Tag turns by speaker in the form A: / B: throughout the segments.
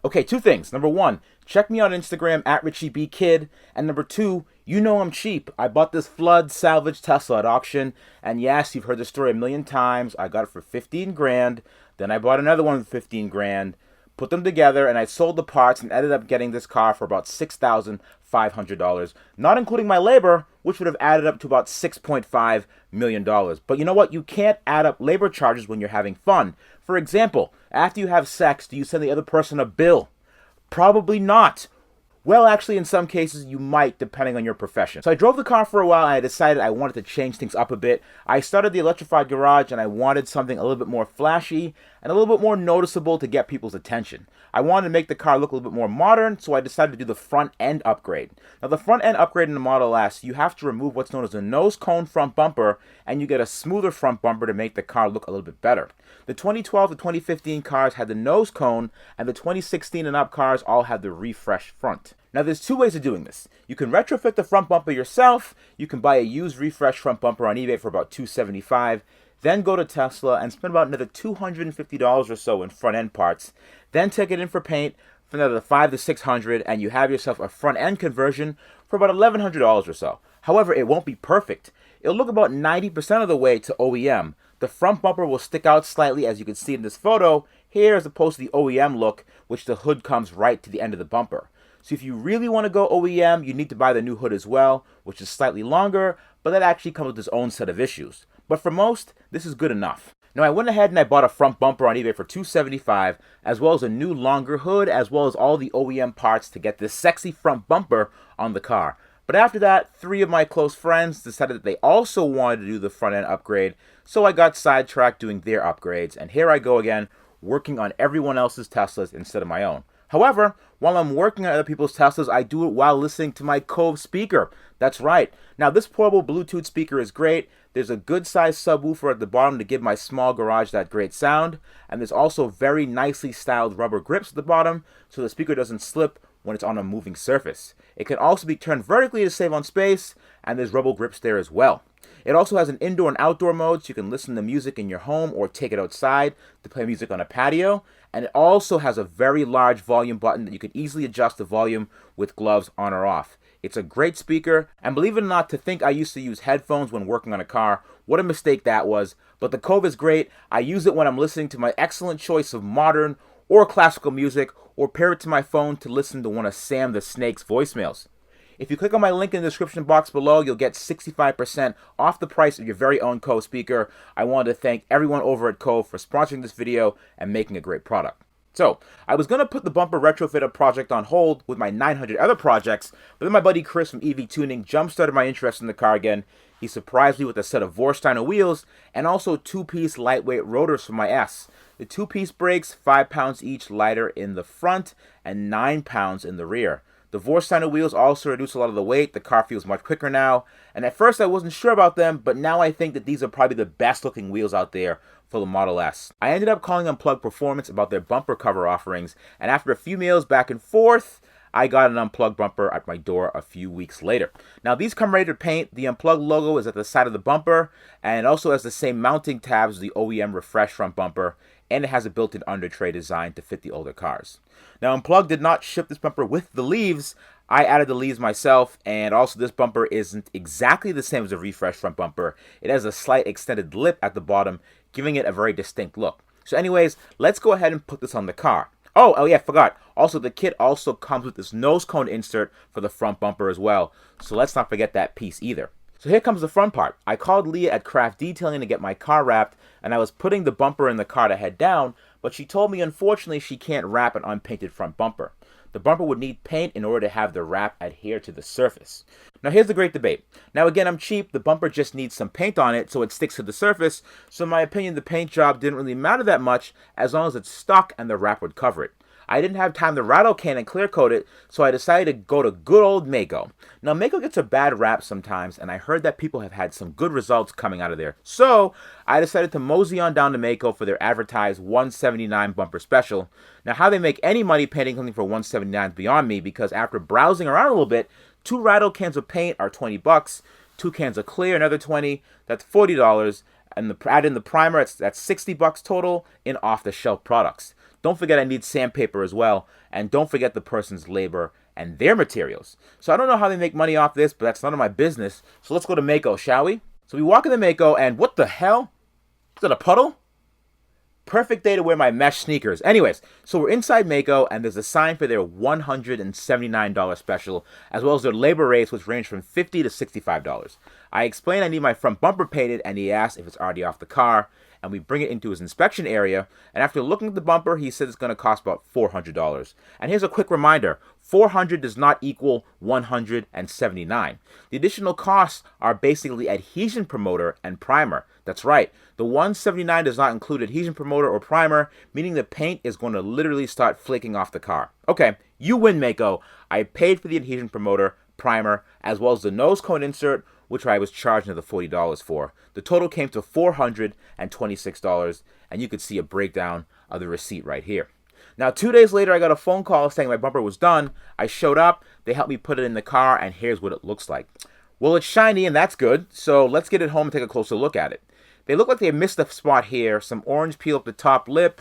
A: Okay, two things. Number one, check me on Instagram at RichieBKid. And number two, you know I'm cheap. I bought this flood salvage Tesla at auction. And yes, you've heard the story a million times. I got it for 15 grand. Then I bought another one for 15 grand. Put them together and I sold the parts and ended up getting this car for about $6,500. Not including my labor, which would have added up to about $6.5 million. But you know what? You can't add up labor charges when you're having fun. For example, after you have sex, do you send the other person a bill? Probably not. Well, actually, in some cases, you might, depending on your profession. So I drove the car for a while, and I decided I wanted to change things up a bit. I started the electrified garage, and I wanted something a little bit more flashy and a little bit more noticeable to get people's attention. I wanted to make the car look a little bit more modern, so I decided to do the front end upgrade. Now, the front end upgrade in the Model S, you have to remove what's known as a nose cone front bumper, and you get a smoother front bumper to make the car look a little bit better. The 2012 to 2015 cars had the nose cone, and the 2016 and up cars all had the refreshed front. Now, there's two ways of doing this. You can retrofit the front bumper yourself. You can buy a used refreshed front bumper on eBay for about $275. Then go to Tesla and spend about another $250 or so in front end parts. Then take it in for paint for another $500 to $600, and you have yourself a front end conversion for about $1,100 or so. However, it won't be perfect. It'll look about 90% of the way to OEM. The front bumper will stick out slightly, as you can see in this photo here, as opposed to the OEM look, which the hood comes right to the end of the bumper. So if you really want to go OEM, you need to buy the new hood as well, which is slightly longer, but that actually comes with its own set of issues. But for most, this is good enough. Now, I went ahead and I bought a front bumper on eBay for $275, as well as a new longer hood, as well as all the OEM parts to get this sexy front bumper on the car. But after that, 3 of my close friends decided that they also wanted to do the front end upgrade, so I got sidetracked doing their upgrades, and here I go again, working on everyone else's Teslas instead of my own. However, while I'm working on other people's Teslas, I do it while listening to my Cove speaker. That's right. Now, this portable Bluetooth speaker is great. There's a good-sized subwoofer at the bottom to give my small garage that great sound. And there's also very nicely styled rubber grips at the bottom, so the speaker doesn't slip when it's on a moving surface. It can also be turned vertically to save on space, and there's rubber grips there as well. It also has an indoor and outdoor mode, so you can listen to music in your home or take it outside to play music on a patio. And it also has a very large volume button that you can easily adjust the volume with gloves on or off. It's a great speaker, and believe it or not, to think I used to use headphones when working on a car, what a mistake that was. But the Cove is great. I use it when I'm listening to my excellent choice of modern or classical music, or pair it to my phone to listen to one of Sam the Snake's voicemails. If you click on my link in the description box below, you'll get 65% off the price of your very own Cove speaker. I wanted to thank everyone over at Cove for sponsoring this video and making a great product. So, I was going to put the bumper retrofit project on hold with my 900 other projects, but then my buddy Chris from EV Tuning jump-started my interest in the car again. He surprised me with a set of Vorsteiner wheels and also 2-piece lightweight rotors for my S. The 2-piece brakes, 5 pounds each lighter in the front and 9 pounds in the rear. The Vorsteiner wheels also reduce a lot of the weight. The car feels much quicker now. And at first I wasn't sure about them, but now I think that these are probably the best looking wheels out there for the Model S. I ended up calling Unplugged Performance about their bumper cover offerings, and after a few mails back and forth, I got an Unplugged bumper at my door a few weeks later. Now, these come ready to paint. The Unplugged logo is at the side of the bumper, and it also has the same mounting tabs as the OEM refresh front bumper, and it has a built-in under tray design to fit the older cars. Now, Unplugged did not ship this bumper with the leaves. I added the leaves myself, and also this bumper isn't exactly the same as a refresh front bumper. It has a slight extended lip at the bottom, giving it a very distinct look. So anyways, let's go ahead and put this on the car. Oh yeah, forgot. Also, the kit also comes with this nose cone insert for the front bumper as well. So let's not forget that piece either. So here comes the front part. I called Leah at Craft Detailing to get my car wrapped, and I was putting the bumper in the car to head down, but she told me unfortunately she can't wrap an unpainted front bumper. The bumper would need paint in order to have the wrap adhere to the surface. Now here's the great debate. Now again, I'm cheap. The bumper just needs some paint on it so it sticks to the surface. So in my opinion, the paint job didn't really matter that much as long as it's stuck and the wrap would cover it. I didn't have time to rattle can and clear coat it, so I decided to go to good old Maaco. Now, Maaco gets a bad rap sometimes, and I heard that people have had some good results coming out of there. So, I decided to mosey on down to Maaco for their advertised $179 bumper special. Now, how they make any money painting something for $179 is beyond me, because after browsing around a little bit, 2 rattle cans of paint are $20, 2 cans of clear, another $20, that's $40, and add in the primer, that's $60 total in off-the-shelf products. Don't forget I need sandpaper as well. And don't forget the person's labor and their materials. So I don't know how they make money off this, but that's none of my business. So let's go to Maaco, shall we? So we walk into Maaco, and what the hell? Is that a puddle? Perfect day to wear my mesh sneakers. Anyways, so we're inside Maaco, and there's a sign for their $179 special, as well as their labor rates, which range from $50 to $65. I explain I need my front bumper painted, and he asks if it's already off the car, and we bring it into his inspection area, and after looking at the bumper, he says it's going to cost about $400. And here's a quick reminder, 400 does not equal 179. The additional costs are basically adhesion promoter and primer. That's right, the 179 does not include adhesion promoter or primer, meaning the paint is going to literally start flaking off the car. Okay, you win, Maaco. I paid for the adhesion promoter, primer, as well as the nose cone insert, which I was charged another $40 for. The total came to $426, and you could see a breakdown of the receipt right here. Now, 2 days later, I got a phone call saying my bumper was done. I showed up, they helped me put it in the car, and here's what it looks like. Well, it's shiny, and that's good, so let's get it home and take a closer look at it. They look like they missed a spot here. Some orange peel up the top lip,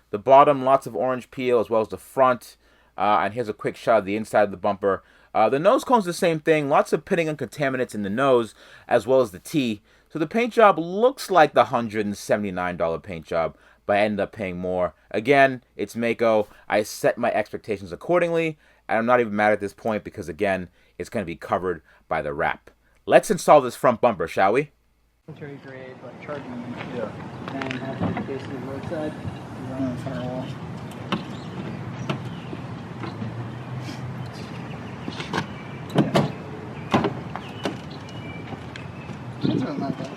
A: the bottom, lots of orange peel, as well as the front. And here's a quick shot of the inside of the bumper. The nose cone's the same thing. Lots of pitting and contaminants in the nose, as well as the T. So the paint job looks like the $179 paint job, but I ended up paying more. Again, it's Maaco. I set my expectations accordingly, and I'm not even mad at this point because, again, it's going to be covered by the wrap. Let's install this front bumper, shall we?
B: Military grade, like charging, yeah. And have it basically roadside, run on the center wall. That's not like that.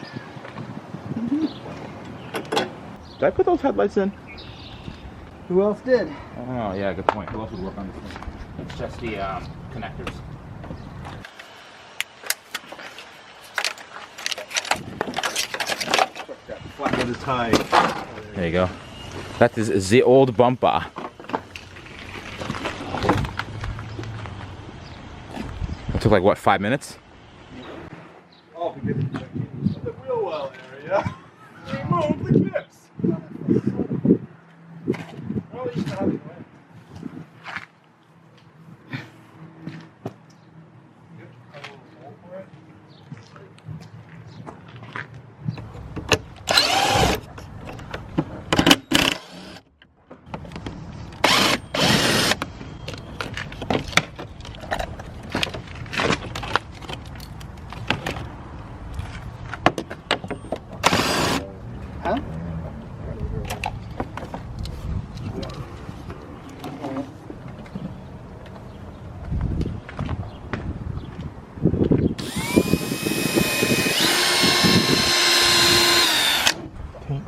A: Did I put those headlights in?
B: Who else did?
A: Oh, yeah, good point. Who else would work on this thing? It's just the connectors.
C: That is high.
A: There you go. That is the old bumper. It took like, what, 5 minutes?
C: Oh, because it's the wheel well area. Remove the clips. Well, you should have it.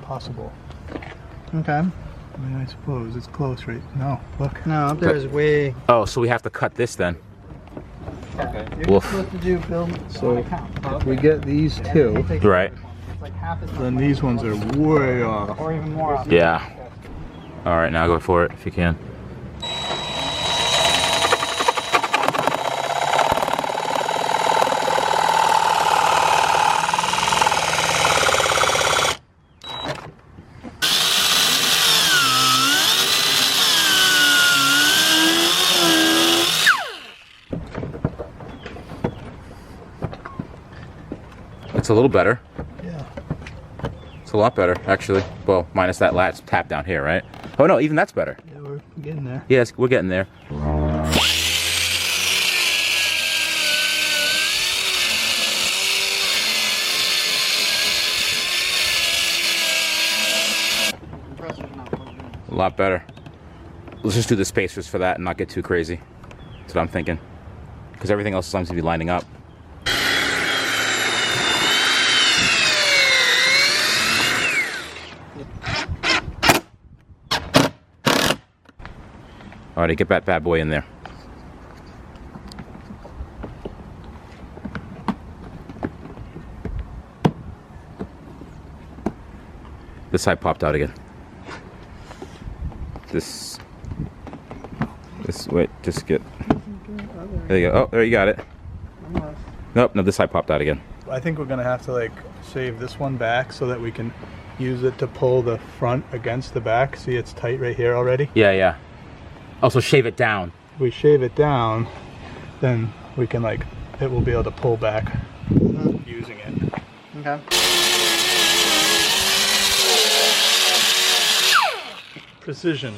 B: Possible. Okay.
C: I mean, I suppose it's close, right? No, look.
B: No, up there is way.
A: Oh, so we have to cut this then.
B: Okay. You're
A: Woof.
B: supposed to do, Bill.
C: So if we get these two,
A: Right.
B: It's like half as much
C: then these ones are way off.
B: or even more. Off.
A: Yeah. All right, now go for it if you can. It's a little better.
C: Yeah.
A: It's a lot better, actually. Well, minus that last tap down here, right? Oh, no, even that's better.
C: Yeah, we're getting there.
A: Yes, we're getting there. A lot better. Let's just do the spacers for that and not get too crazy. That's what I'm thinking. Because everything else seems to be lining up. Alright, get that bad boy in there. This side popped out again. This, wait, just get, there you go. Oh, there you got it. Nope, no, this side popped out again.
C: I think we're gonna have to like shave this one back so that we can
D: use it to pull the front against the back. See, it's tight right here already.
A: Yeah. Also shave it down.
D: If we shave it down, then we can it will be able to pull back using it.
B: Okay.
D: Precision.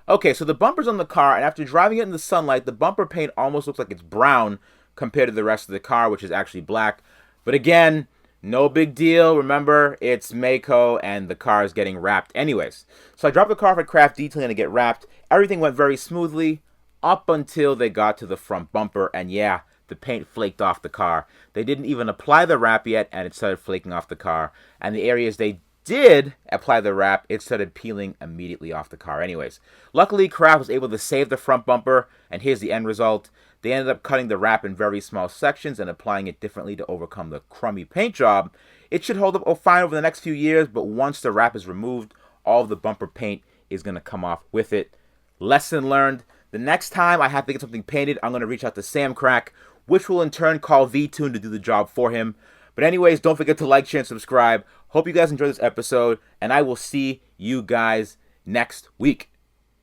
A: Okay, so the bumper's on the car, and after driving it in the sunlight, the bumper paint almost looks like it's brown compared to the rest of the car, which is actually black. But again, no big deal. Remember, it's Maaco, and the car is getting wrapped anyways. So I dropped the car off at Craft Detailing to get wrapped. Everything went very smoothly up until they got to the front bumper, and yeah, the paint flaked off the car. They didn't even apply the wrap yet, and it started flaking off the car. And the areas they did apply the wrap, it started peeling immediately off the car anyways. Luckily, Craft was able to save the front bumper, and here's the end result. They ended up cutting the wrap in very small sections and applying it differently to overcome the crummy paint job. It should hold up fine over the next few years, but once the wrap is removed, all of the bumper paint is going to come off with it. Lesson learned. The next time I have to get something painted, I'm going to reach out to Sam Crack, which will in turn call V-Tune to do the job for him. But anyways, don't forget to like, share, and subscribe. Hope you guys enjoyed this episode, and I will see you guys next week.